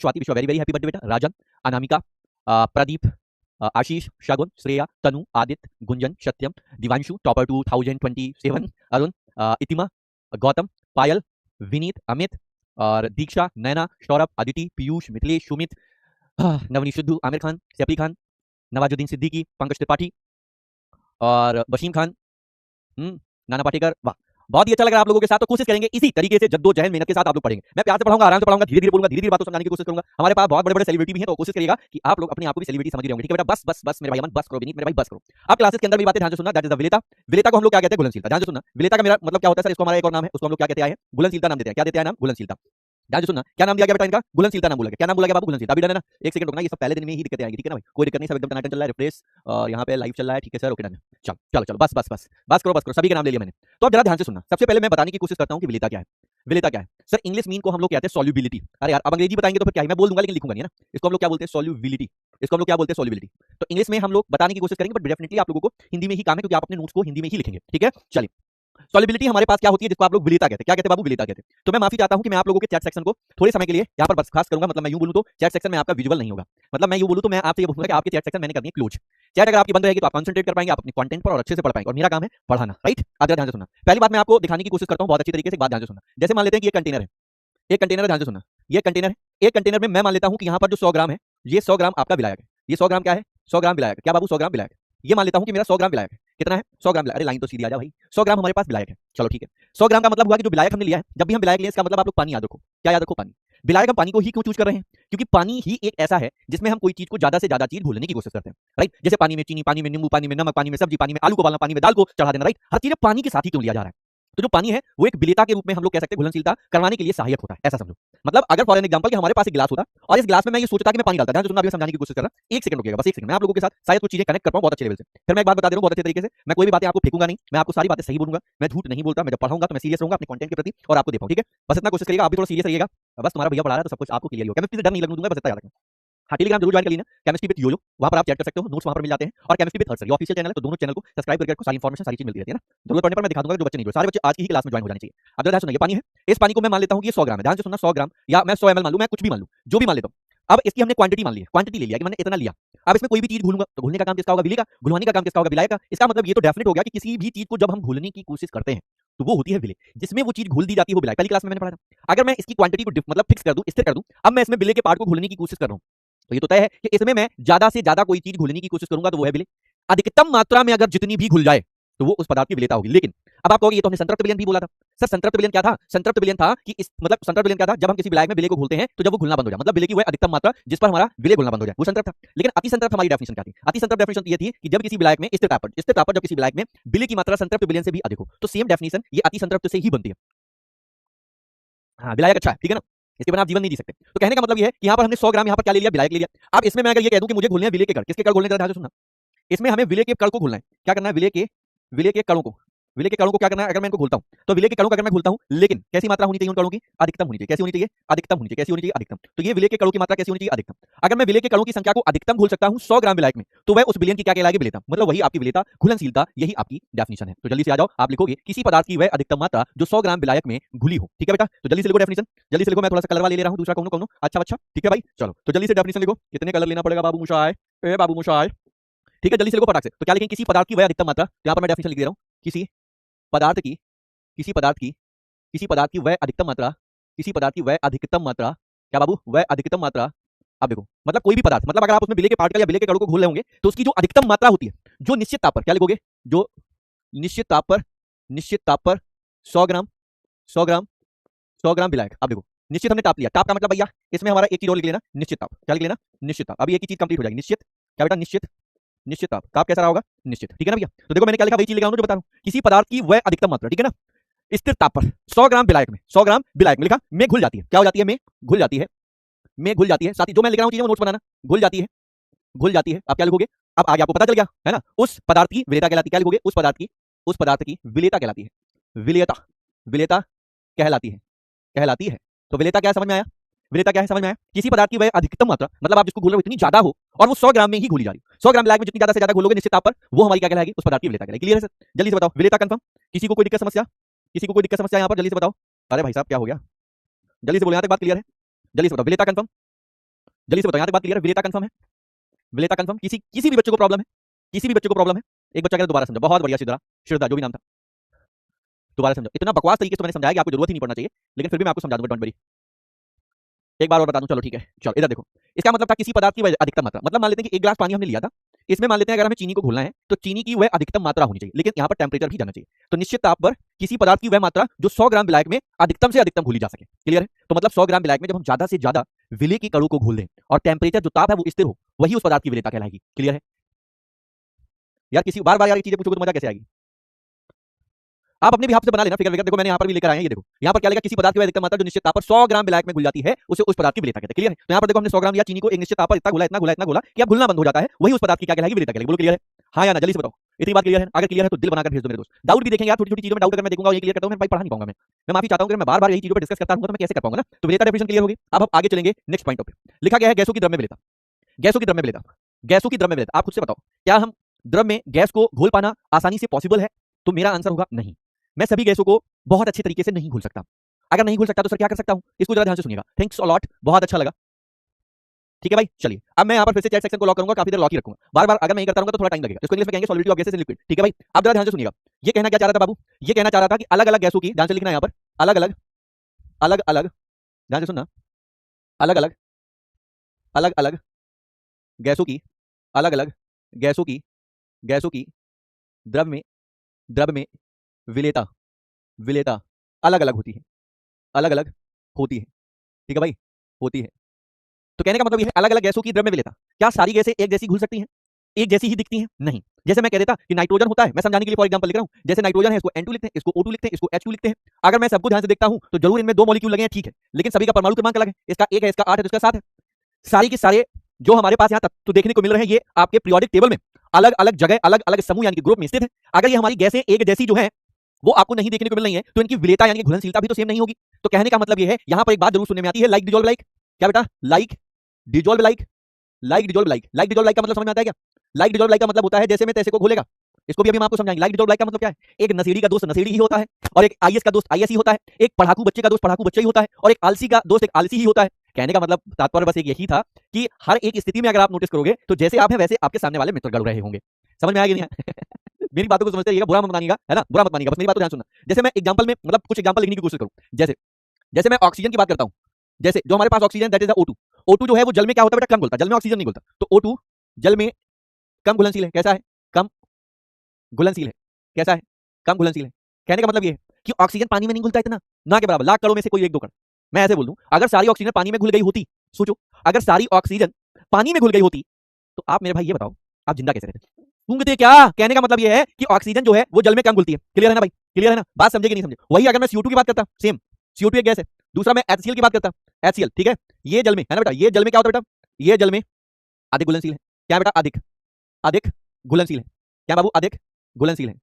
स्वाति विश्व very very happy birthday बेटा। राजन, अनामिका, प्रदीप, आशीष, शगुन, श्रेया, तनु, आदित्य, गुंजन, सत्यम, Divanshu, topper 2027, Arun, इतिमा, Gautam, पायल, विनीत, अमित और दीक्षा, नैना, सौरभ, अदिति, पीयूष, मिथिलेश, सुमित, नवनीत सिद्धू, आमिर खान, सैफी खान, नवाजुद्दीन सिद्दीकी, पंकज त्रिपाठी और वसीम खान, नाना पाटेकर। वाह, बहुत ही अच्छा लग रहा है आप लोगों के साथ। तो कोशिश करेंगे इसी तरीके से जद्दोजहद मेहनत के साथ आप लोग पढ़ेंगे। मैं प्यार से पढ़ाऊंगा, आराम से पढ़ाऊंगा, धीरे धीरे बोलूंगा, धीरे धीरे बातों समझाने की कोशिश करूंगा। हमारे पास बहुत बड़े बड़े सेलिब्रिटी भी हैं, तो कोशिश करिएगा कि आप लोग अपने आप को भी सेलिब्रिटी समझ रहे होंगे। ठीक है बेटा, बस बस बस मेरे भाई अमन, बस करो विनीत मेरे भाई, बस करो। आप क्लासेस के अंदर भी बातें ध्यान से सुनना। दैट इज द विलेता। विलेता को हम लोग क्या कहते हैं? घुलनशीलता। ध्यान से सुनना। विलेता का मेरा मतलब क्या होता है सर? इसको हमारा एक और नाम है, उसको हम लोग क्या कहते हैं? घुलनशीलता नाम देते हैं। क्या देते हैं नाम? घुलनशीलता। ध्यान से सुनना, क्या नाम दिया गया बेटा इनका? घुलनशीलता नाम बोला गया। क्या नाम बोला गया बाबू? घुलनशीलता। अभी डन है ना? एक सेकंड रुकना, ये सब पहले दिन में ही दिक्कतें आएंगी। ठीक है ना भाई, कोई दिक्कत नहीं, सब एकदम टनाटन चल रहा है, रिफ्रेश और यहाँ पे लाइव चल रहा है। ठीक है सर, ओके डन। चलो चलो चलो, बस बस बस बस करो, बस करो, सभी के नाम ले लिया मैंने। तो अब जरा ध्यान से सुनना। सबसे पहले मैं बताने की कोशिश करता हूँ कि विलेता क्या है। विलेता क्या है सर? इंग्लिश मीन को हम लोग कहते हैं सॉल्युबिलिटी। अरे यार, अब अंग्रेजी बताएंगे तो फिर क्या है, मैं बोल दूंगा लेकिन लिखूंगा नहीं, है ना? इसको हम लोग क्या बोलते हैं? सॉल्युबिलिटी। इसको हम लोग क्या बोलते हैं? सॉल्युबिलिटी। तो इंग्लिश में हम लोग बताने की कोशिश करेंगे, बट डेफिनेटली आप लोगों को हिंदी में ही काम है, क्योंकि आप अपने नोट्स को हिंदी में ही लिखेंगे। ठीक है, चलिए। सॉल्युबिलिटी हमारे पास क्या होती है, जिसको आप लोग विलेता कहते हैं। क्या कहते हैं बाबू? विलेता कहते हैं। तो मैं माफी चाहता हूं कि मैं आप लोगों के चैट सेक्शन को थोड़े समय के लिए यहां पर बर्खास्त करूंगा। मतलब मैं यूं बोलूं तो चैट सेक्शन में आपका विजुअल नहीं होगा। मतलब मैं यूं बोलूं तो मैं आपसे ये बोलूंगा कि आपके चैट सेक्शन मैंने करनी है क्लोज। चैट अगर आपकी बंद रहेगी तो आप कंसंट्रेट कर पाएंगे, आप अपने कंटेंट पर और अच्छे से पढ़ पाएंगे, और मेरा काम है पढ़ाना। राइट? आप ध्यान से सुनना। पहली बात मैं आपको दिखाने की कोशिश करता हूं बहुत अच्छी तरीके से। एक बात ध्यान से सुनना। जैसे मान लेते हैं कि ये कंटेनर है, एक कंटेनर है, ध्यान से सुनना। ये कंटेनर है, एक कंटेनर में मैं मान लेता हूं कि यहां पर जो 100 ग्राम है, ये 100 ग्राम आपका विलायक है। ये 100 ग्राम क्या है? 100 ग्राम विलायक है। क्या बाबू? 100 ग्राम विलायक है। ये मान लेता हूं कि मेरा 100 ग्राम विलायक है। कितना है? 100 ग्राम विलायक। अरे लाइन तो सीधी आ जा भाई। 100 ग्राम हमारे पास विलायक है। चलो ठीक है, 100 ग्राम का मतलब हुआ कि जो विलायक हमने लिया है, जब भी हम विलायक लें इसका मतलब आप लोग पानी याद रखो। क्या याद रखो? पानी। विलायक हम पानी को ही क्यों चूज कर रहे हैं? क्योंकि पानी ही एक ऐसा है जिसमें हम कोई चीज को ज्यादा से ज्यादा चीज घोलने की कोशिश करते हैं। राइट? जैसे पानी में चीनी, पानी में नींबू, पानी में नमक, पानी में सब्जी, पानी में आलू को उबालना, पानी में दाल को चढ़ा देना। राइट? हर चीज पानी के साथ ही क्यों लिया जा रहा है? तो जो पानी है वो एक विलेता के रूप में हम लोग कह सकते हैं घुलनशीलता करवाने के लिए सहायक होता है, ऐसा समझो। मतलब अगर फॉर एन एग्जांपल कि हमारे पास एक गिलास होता और इस गिलास में मैं ये सोचता कि मैं पानी डालता। ध्यान से सुनना, अभी समझाने की कोशिश कर रहा हूं। एक सेकंड रुकिएगा, बस एक सेकंड। मैं आप लोगों के साथ शायद कुछ चीजें कनेक्ट कर पाऊं बहुत अच्छे लेवल से। फिर मैं एक बात बता दे रहा हूं बहुत अच्छे तरीके से। मैं कोई भी बातें आपको फेंकूंगा नहीं, मैं आपको सारी बातें सही बोलूंगा, मैं झूठ नहीं बोलता। मैं जब पढ़ाऊंगा तो मैं सीरियस रहूंगा अपने कंटेंट के प्रति और आपको दे पाऊं। ठीक है, बस इतना कोशिश करिएगा। आप भी थोड़ा सीरियस रहिएगा। बस तुम्हारा भैया पढ़ा रहा है तो सब कुछ आपको क्लियर हो। केमिस्ट्री से डर नहीं लगने दूंगा, बस इतना याद रखना। हाँ, टेलीग्राम जरूर ज्वाइन कर लेना, केमिस्ट्री विद योयो। वहां पर आप चैट कर सकते हो, नोट्स वहां पर मिल जाते हैं। और केमिस्ट्री विद हर्षर, ये ऑफिशियल चैनल है, तो दोनों चैनल को सब्सक्राइब करके आपको सारी इन्फॉर्मेशन, सारी चीज मिलती रहती है ना। जरूरत पड़ने पर मैं दिखा दूंगा जो बच्चे नहीं जुड़े, सारे बच्चे आज की ही क्लास में ज्वाइन हो जाने चाहिए। अब जरा सुनिए, पानी है, इस पानी को मैं मान लेता हूं कि ये 100 ग्राम है। ध्यान से सुनना, 100 ग्राम या मैं 100 ml मान लूं, मैं कुछ भी मान लूं, जो भी मान लेता हूं। अब इसकी हमने क्वांटिटी मान ली है, क्वांटिटी ले लिया कि मैंने इतना लिया। अब इसमें कोई भी चीज घोलूंगा तो घोलने का काम किसका होगा? विले का। घुलवाने का काम किसका होगा? विलायक का। इसका मतलब ये तो डेफिनेट हो गया कि किसी भी चीज को जब हम घोलने की कोशिश करते हैं तो वो होती है विले, जिसमें वो चीज घोल दी जाती है वो विलायक। पहली क्लास में मैंने पढ़ा था। अगर मैं इसकी क्वांटिटी को मतलब फिक्स कर दूं, स्थिर कर दूं, अब मैं इसमें विले के पार्ट को घोलने की कोशिश कर रहा हूं, तो ये तो तय है कि इसमें मैं ज्यादा से ज्यादा कोई चीज घोलने की कोशिश करूंगा तो वो है विले। अधिकतम मात्रा में अगर जितनी भी घुल जाए तो वो उस पदार्थ की विलेयता होगी। लेकिन अब आप कहोगे ये तो हमने संतृप्त विलयन भी बोला था। सर संतृप्त विलयन क्या था? संतृप्त विलयन था कि इस मतलब संतृप्त विलयन क्या था? जब हम किसी विलायक में विले को घोलते हैं तो जब वो घुलना बंद हो जाए, मतलब विले की वह अधिकतम मात्रा जिस पर हमारा विले घुलना बंद हो जाए, वो संतृप्त था। लेकिन अति संतृप्त हमारी डेफिनेशन क्या थी? अति संतृप्त डेफिनेशन ये थी कि जब किसी विलायक में स्थिर ताप जब किसी विलायक में विले की मात्रा संतृप्त विलयन से भी अधिक हो, तो सेम डेफिनेशन ये अति संतृप्त से ही बनती है। हाँ, विलायक अच्छा है, ठीक है ना, इसके बिना आप जीवन नहीं जी सकते। तो कहने का मतलब ये है कि यहाँ पर हमने 100 ग्राम यहाँ पर क्या ले लिया? विलायक ले लिया। अब इसमें मैं अगर ये कह दूं कि मुझे घोलने हैं विले के कण, किसके कण घोलने? ध्यान से सुनना, इसमें हमें विले के कण को घोलना है। क्या करना है? विले के कणों को, विले के कणों को क्या करना है? अगर मैं इनको घोलता हूं तो विले के कणों को अगर मैं घोलता हूं, लेकिन कैसी मात्रा होनी चाहिए उन कणों की? अधिकतम होनी चाहिए। कैसी होनी चाहिए? अधिकतम होनी चाहिए। कैसी होनी चाहिए? अधिकतम। तो ये विले के कणों की मात्रा कैसी होनी चाहिए? अधिकतम। अगर मैं विले के कणों की संख्या को अधिकतम घोल सकता हूं 100 ग्राम विलायक में, तो वह उस विलयन की क्या कहलाएगी? विलेयता। मतलब वही आपकी विलेयता, घुलनशीलता, यही आपकी डेफिनेशन है। तो जल्दी से आ जाओ, आप लिखोगे किसी पदार्थ की वह अधिकतम मात्रा जो 100 ग्राम विलायक में घुली हो। ठीक है बेटा, तो जल्दी से लिखो डेफिनेशन, जल्दी से लिखो। मैं थोड़ा सा कलर वाला ले रहा हूं, दूसरा कौन? अच्छा अच्छा, ठीक है भाई, चलो तो जल्दी से डेफिनेशन लिखो। कितने कलर लेना पड़ेगा बाबू मुशाय? ए बाबू मुशाय, ठीक है, जल्दी से लिखो फटाक से। तो क्या लिखें? किसी पदार्थ की वह अधिकतम मात्रा, यहां पर मैं डेफिनेशन लिख दे रहा हूं, किसी पदार्थ की किसी पदार्थ की किसी पदार्थ की वह अधिकतम मात्रा, किसी पदार्थ की वह अधिकतम मात्रा, क्या बाबू? वह अधिकतम मात्रा। अब देखो, मतलब कोई भी पदार्थ, मतलब अगर आप उसमें विले के पार्टिकल या विले के कणों को घोल रहे होंगे तो उसकी जो अधिकतम मात्रा होती है, जो निश्चित ताप पर, क्या लिखोगे? जो निश्चित ताप पर 100 ग्राम 100 ग्राम 100 ग्राम विलायक। अब देखो, निश्चित हमने ताप लिया। ताप का मतलब भैया इसमें हमारा एक चीज और लिख लेना, निश्चित ताप। क्या लिख लेना? निश्चित ताप। अभी एक ही चीज कंप्लीट हो जाएगी, निश्चित। क्या बेटा? निश्चित ताप। ताप कैसा रहा होगा? निश्चित। ठीक है ना भैया? तो देखो मैंने क्या लिखा, वही चीज लिखा हूं जो बता रहा हूं, किसी पदार्थ की वह अधिकतम मात्रा, ठीक है ना, स्थिर ताप पर 100 ग्राम विलायक में, 100 ग्राम विलायक में लिखा, में घुल जाती है। क्या हो जाती है? में घुल जाती है। में घुल जाती है। साथ ही जो मैं लिख रहा हूं चीजें वो नोट्स बनाना। घुल जाती है, घुल जाती है। आप क्या लिखोगे? अब आगे आपको पता चल गया है ना, उस पदार्थ की विलेयता कहलाती है। क्या लिखोगे? उस पदार्थ की विलेयता कहलाती है। विलेयता, विलेयता कहलाती है। तो विलेयता क्या समझ में आया? विलेयता क्या है समझ में आया? किसी पदार्थ की वह अधिकतम मात्रा, मतलब आप जिसको घोल रहे हो इतनी ज्यादा हो और वो 100 ग्राम में ही घोली जा रही है। 100 ग्राम विलायक में जितनी ज्यादा से ज्यादा घोलोगे निश्चित ताप पर, वो हमारी क्या कहलाएगी? उस पदार्थ की विलेयता कहलाएगी। क्लियर है सर? जल्दी से बताओ, विलेयता कंफर्म? किसी को कोई दिक्कत समस्या? किसी को कोई दिक्कत समस्या यहाँ पर? जल्दी से बताओ। अरे भाई साहब क्या हो गया? जल्दी से बोलो, यहाँ तक बात क्लियर है? जल्दी से बताओ, विलेयता कंफर्म? जल्दी से बताओ, यहाँ तक बात क्लियर है? विलेता कंफर्म है? विलेता कंफर्म? किसी भी बच्चे को प्रॉब्लम है? किसी भी बच्चे को प्रॉब्लम है? एक बच्चा कह रहा दोबारा समझा, बहुत बढ़िया श्रद्धा, श्रद्धा जो भी नाम था, दोबारा समझो। इतना बकवास तरीके से मैंने समझाया कि आपको जरूरत ही नहीं पड़ना चाहिए, लेकिन फिर भी मैं आपको समझा दूंगा, डोंट वरी। एक बार और बता दूं, चलो ठीक है, चलो इधर देखो। इसका मतलब था किसी पदार्थ की अधिकतम मात्रा, मतलब मान लेते हैं कि एक गिलास पानी हमने लिया था, इसमें मान लेते हैं अगर हमें चीनी को घोलना है तो चीनी की वह अधिकतम मात्रा होनी चाहिए, लेकिन यहाँ पर टेम्परेचर भी जाना चाहिए। तो निश्चित ताप पर किसी पदार्थ की वह मात्रा जो 100 ग्राम विलायक में अधिकतम से अधिकतम घोली जा सके। क्लियर है? तो मतलब 100 ग्राम विलायक में जब हम ज्यादा से ज्यादा विलेय की कणों को घोल दें और टेम्परेचर जो ताप है वो स्थिर हो, वही उस पदार्थ की विलेयता कहलाएगी। क्लियर है यार? किसी बार बार यार ये चीजें पूछोगे तो मजा कैसे आएगी? आप अपने भी हाथ से बना लेना फिगर विगर। देखो मैंने यहाँ पर भी लेकर आया, ये देखो यहाँ पर क्या लिखा, किसी पदार्थ की अधिकतम मात्रा जो निश्चित ताप पर 100 ग्राम विलायक में घुल जाती है उसे उस पदार्थ की विलेयता कहते हैं। क्लियर है? तो यहाँ पर देखो हमने 100 ग्राम लिया चीनी को, एक निश्चित ताप पर इतना घुला इतना घुला इतना घुला कि अब घुलना बंद हो जाता है, वही उस पदार्थ की क्या कहलाएगी? विलेयता कहलाएगी। बोलो क्लियर है? हाँ या ना? जल्दी से बताओ, इतनी बात क्लियर है? अगर क्लियर है तो दिल बनाकर भेज दो मेरे दोस्त। डाउट भी देखेंगे यार, छोटी छोटी चीजों में डाउट अगर मैं देखूंगा ये क्लियर करता हूं मैं भाई पढ़ा नहीं पाऊंगा। मैं माफी चाहता हूं कि मैं बार बार यही चीजों पर डिस्कस करता हूं तो मैं कैसे कर पाऊंगा ना। तो विलेयता डेफिनेशन क्लियर होगी। अब हम आगे चलेंगे नेक्स्ट पॉइंट पे। लिखा गया है गैसों की द्रव्य विलेयता। गैसों की द्रव्य विलेयता, गैसों की द्रव्य विलेयता। आप खुद से बताओ, क्या हम द्रव में गैस को घोल पाना आसानी से पॉसिबल है? तो मेरा आंसर होगा नहीं। मैं सभी गैसों को बहुत अच्छे तरीके से नहीं घोल सकता। अगर नहीं घोल सकता तो सर क्या कर सकता हूं? इसको जरा ध्यान से सुनिएगा। थैंक्स अ लॉट, बहुत अच्छा लगा। ठीक है भाई, चलिए अब मैं यहाँ पर फिर से चैट सेक्शन को लॉक करूंगा, काफी देर लॉक ही रखूंगा। बार बार अगर मैं करता रहूंगा तो थोड़ा टाइम लगेगा। इसको इंग्लिश में कहेंगे solidity of gases in liquid. ठीक है भाई, अब जरा ध्यान से सुनिएगा। ये कहना क्या चाह रहा था बाबू? ये कहना चाह रहा था कि अलग अलग गैसों की, ध्यान से लिखना यहाँ पर, अलग अलग अलग अलग, ध्यान से सुनना, अलग अलग अलग अलग गैसों की, अलग अलग गैसों की द्रव में विलेयता विलेयता अलग अलग होती है, अलग अलग होती है। ठीक है भाई, होती है। तो कहने का मतलब ये है अलग अलग गैसों की द्रव में विलेयता। क्या सारी गैसें एक जैसी घुल सकती हैं? एक जैसी ही दिखती हैं? नहीं। जैसे मैं कह देता कि नाइट्रोजन होता है, मैं समझाने के लिए फॉर एग्जांपल लिख रहा हूं, जैसे नाइट्रोजन है इसको N2 लिखते हैं, इसको O2 लिखते हैं, इसको H2 लिखते हैं। अगर मैं सबको ध्यान से देखता हूं तो जरूर इनमें 2 मॉलिक्यूल लगे हैं, ठीक है, लेकिन सभी का परमाणु क्रमांक अलग है। इसका 1 है, इसका 8 है, तो इसका 7 है। सारी के सारे जो हमारे पास यहाँ तो देखने को मिल रहे हैं, ये आपके पीरियोडिक टेबल में अलग अलग जगह अलग अलग समूह यानी कि ग्रुप में स्थित है। अगर ये हमारी गैसें एक जैसी जो है वो आपको नहीं देखने को मिल रही है तो इनकी विलेयता यानी कि घुलनशीलता भी तो सेम नहीं होगी। तो कहने का मतलब ये है, यहाँ पर एक बात जरूर सुनने में आती है, लाइक डिजॉल्व लाइक। क्या बेटा? Like dissolve like, like dissolve like. Like dissolve like का मतलब समझ में आता है क्या? लाइक डिजॉल्व लाइक का मतलब होता है जैसे में तैसे को घोलेगा। इसको भी अभी हम आपको समझाएंगे। लाइक डिजॉल्व लाइक का मतलब क्या है? एक नशेड़ी का दोस्त नशेड़ी ही होता है, और एक आईएएस का दोस्त आईएएस ही होता है, एक पढ़ाकू बच्चे का दोस्त पढ़ाकू बच्चा ही होता है, और एक आलसी का दोस्त एक आलसी ही होता है। कहने का मतलब तात्पर्य बस एक यही था कि हर एक स्थिति में अगर आप नोटिस करोगे तो जैसे आप हैं वैसे आपके सामने वाले मित्र गड़ रहे होंगे। समझ में आया कि नहीं? मेरी बातों को समझते रहिएगा, बुरा मत मानिएगा, है ना? बुरा मत मानिएगा, बस मेरी बात को ध्यान सुनना। जैसे मैं एग्जांपल में मतलब कुछ एग्जांपल लिखने की कोशिश करूं, जैसे जैसे मैं ऑक्सीजन की बात करता हूं, जैसे जो हमारे पास oxygen that is the O2। O2 जो है वो जल में क्या होता है बेटा? कम घुलता है, जल में ऑक्सीजन नहीं घुलता। तो O2 जल में कम घुलनशील है। कैसा है? कम घुलनशील है। कैसा है? कम घुलनशील है। कहने का मतलब ये है कि ऑक्सीजन पानी में नहीं घुलता इतना, ना के बराबर, लाख कणों में से कोई 1-2 कण। मैं ऐसे बोल दूं, अगर सारी ऑक्सीजन पानी में घुल गई होती, सोचो अगर सारी ऑक्सीजन पानी में घुल गई होती तो आप मेरे भाई ये बताओ आप जिंदा कैसे रहते? सूंघते क्या? कहने का मतलब ये है कि ऑक्सीजन जो है वो जल में कम घुलती है। क्लियर है ना भाई? क्लियर है ना? बात समझे कि नहीं समझे? वही अगर मैं CO2 की बात करता, सेम CO2 एक गैस है। दूसरा मैं HCl की बात करता, HCl, ठीक है, ये जल में है ना बेटा, ये जल में क्या होता है बेटा? ये जल में अधिक घुलनशील है। क्या बेटा? अधिक अधिक घुलनशील है। क्या बाबू? अधिक घुलनशील है,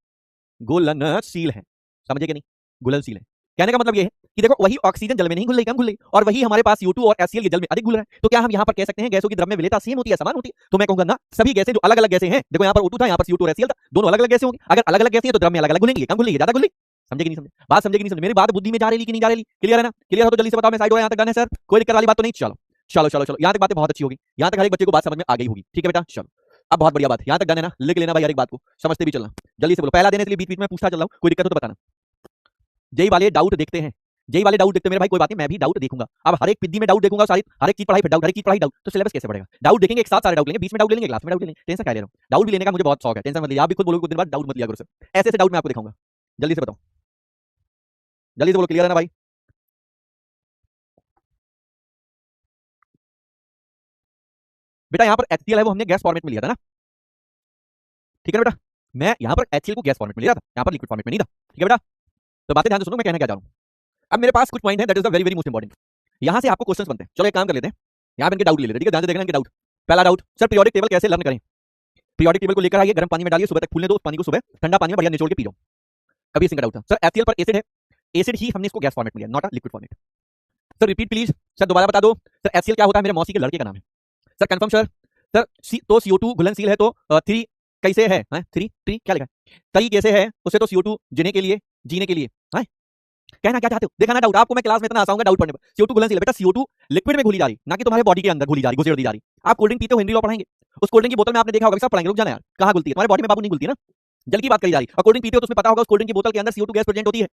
घुलनशील है। समझे कि नहीं? घुलनशील है। कहने का मतलब ये है कि देखो वही ऑक्सीजन जल में नहीं घुल रही, कम घुल रही, और वही हमारे पास CO2 और HCl के जल में अधिक घुल रहा है। तो क्या हम यहाँ पर कह सकते हैं गैसों की द्रव्य विलेयता सेम होती है, समान होती है? तो मैं कहूंगा ना, सभी गैसें जो अलग अलग गैसें हैं, देखो यहाँ पर O2 था, यहाँ पर CO2 और HCl था, दोनों अलग अलग गैसें होंगी। अगर अलग अलग गैसें हैं तो द्रव्य अलग अलग घुलेंगी, कम घुलेंगी, ज्यादा घुलेंगी। समझे कि नहीं समझे? बात समझे कि नहीं समझे? मेरी बात बुद्धि में जा रही कि नहीं जा रही? क्लियर है ना? क्लियर हो तो जल्दी से बताओ, मैं साइड हो यहाँ तक डन है सर? कोई दिक्कत वाली बात तो नहीं? चलो चलो चलो चलो, यहाँ तक बातें बहुत अच्छी होगी, यहाँ तक हर एक बच्चे को बात समझ में आ गई होगी। ठीक है बेटा, चलो अब बहुत बढ़िया बात, यहाँ तक डन है ना? लिख लेना भाई हर एक बात को, समझते भी चलना। जल्दी से बोलो, पहला देने के लिए बीच बीच में पूछता चल रहा हूँ, कोई दिक्कत हो तो बताना। जेई वाले डाउट देखते हैं, जेई वाले डाउट देखते हैं मेरे भाई, कोई बात नहीं, मैं भी डाउट देखूंगा। अब हर एक पिद्दी में डाउट देखूंगा, सारी हर एक चीज पढ़ाई फिर डाउट, हर एक चीज पढ़ाई डाउट, तो सिलेबस कैसे बढ़ेगा? डाउट देखेंगे एक साथ, सारे डाउट लेंगे, बीच में डाउट लेंगे, क्लास में डाउट लेंगे, टेंशन क्या ले रहा हूं? डाउट भी लेने का मुझे बहुत शौक है, टेंशन मत लीजिए। आप भी खुद बोलोगे कुछ दिन बाद डाउट मत लिया करो सर, ऐसे ऐसे डाउट मैं आपको दिखाऊंगा। जल्दी से बताओ, जल्दी से बोलो, क्लियर है ना भाई? बेटा यहाँ पर HCl है वो हमने गैस फॉर्मेट में लिया था ना, ठीक है ना बेटा? मैं यहाँ पर HCl को गैस फॉर्मेट में लिया था, यहाँ पर लिक्विड फॉर्मेट में नहीं था। ठीक है बेटा? तो बातें ध्यान से सुनो, मैं कहना क्या चाह रहा हूँ। अब मेरे पास कुछ पॉइंट है, that is the very very most important. यहाँ से आपको क्वेश्चन बनते हैं। चलो एक काम कर लेते हैं, यहाँ पे इनके डाउट ले लेते हैं, ठीक है? ध्यान से देखना इनके डाउट। पहला डाउट, सर पीरियोडिक टेबल कैसे लर्न करें? पीरियोडिक टेबल को लेकर आइए, गर्म पानी में डालिए, सुबह तक फूलने दो, उस पानी को सुबह ठंडा पानी में बढ़िया निचोड़ के पी लो। कभी इनका डाउट था सर HCl पर एसिड है, एसिड ही हमने इसको गैस फॉर्मेट में लिया, not a liquid format. Sir repeat please, sir दोबारा बता दो। सर HCl क्या होता है? मेरे मौसी के लड़के का नाम है। Sir confirm sir. सर तो CO2 घुलनशील है, तो 3 कैसे है? 3 क्या लिखा है? तरी कैसे है? उससे तो CO2 जीने के लिए है, कहना क्या चाहते हो, दिखाना डाउट। आपको मैं क्लास में इतना हंसाऊंगा डाउट पढ़ने पर। CO2 घुलनशील है बेटा, CO2 लिक्विड में घुली जा रही, ना कि तुम्हारे बॉडी के अंदर घुली जा रही, घुसेड़ दी जा रही। आप कोल्ड ड्रिंक पीते हो, हिंदी लॉ पढ़ाएंगे, उस कोल्ड ड्रिंक की बोतल में आपने देखा होगा, सब पढ़ाएंगे, रुक जाना यार, कहां घुलती है तुम्हारे बॉडी में बाबू, नहीं घुलती है ना, जल की बात करी जा रही। और कोल्ड ड्रिंक पीते हो तो उसमें पता होगा उस कोल्ड ड्रिंक की बोतल के अंदर CO2 गैस प्रेजेंट होती है।